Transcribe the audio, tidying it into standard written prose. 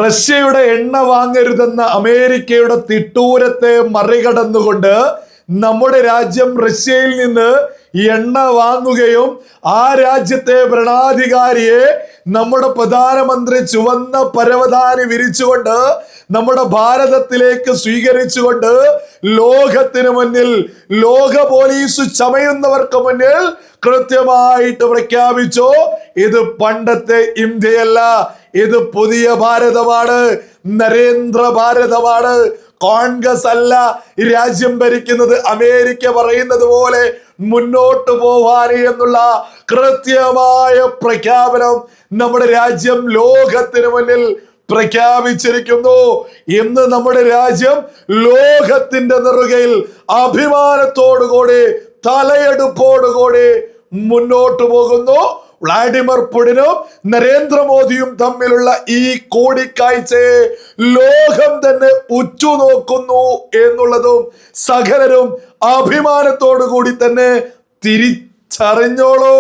റഷ്യയുടെ എണ്ണ വാങ്ങരുതെന്ന അമേരിക്കയുടെ തിട്ടൂരത്തെ മറികടന്നുകൊണ്ട് നമ്മുടെ രാജ്യം റഷ്യയിൽ നിന്ന് എണ്ണ വാങ്ങുകയും ആ രാജ്യത്തെ ഭരണാധികാരിയെ നമ്മുടെ പ്രധാനമന്ത്രി ചുവന്ന പരവതാനി വിരിച്ചുകൊണ്ട് നമ്മുടെ ഭാരതത്തിലേക്ക് സ്വീകരിച്ചുകൊണ്ട് ലോകത്തിന് മുന്നിൽ, ലോക പോലീസ് ചമയുന്നവർക്ക് മുന്നിൽ കൃത്യമായിട്ട് പ്രഖ്യാപിച്ചു, ഇത് പണ്ടത്തെ ഇന്ത്യയല്ല, ഇത് പുതിയ ഭാരതമാണ്, നരേന്ദ്ര ഭാരതമാണ്. കോൺഗ്രസ് അല്ല രാജ്യം ഭരിക്കുന്നത്, അമേരിക്ക പറയുന്നത് പോലെ മുന്നോട്ട് പോവാൻ എന്നുള്ള കൃത്യമായ പ്രഖ്യാപനം നമ്മുടെ രാജ്യം ലോകത്തിന് മുന്നിൽ പ്രഖ്യാപിച്ചിരിക്കുന്നു. ഇന്ന് നമ്മുടെ രാജ്യം ലോകത്തിന്റെ നെറുകയിൽ അഭിമാനത്തോടുകൂടി, തലയെടുപ്പോടുകൂടി മുന്നോട്ട് പോകുന്നു. വ്ളാഡിമിർ പുടിനും നരേന്ദ്രമോദിയും തമ്മിലുള്ള ഈ കൂടിക്കാഴ്ചയെ ലോകം തന്നെ ഉറ്റുനോക്കുന്നു എന്നുള്ളതും സകലരും അഭിമാനത്തോടു കൂടി തന്നെ തിരിച്ചറിഞ്ഞോളൂ.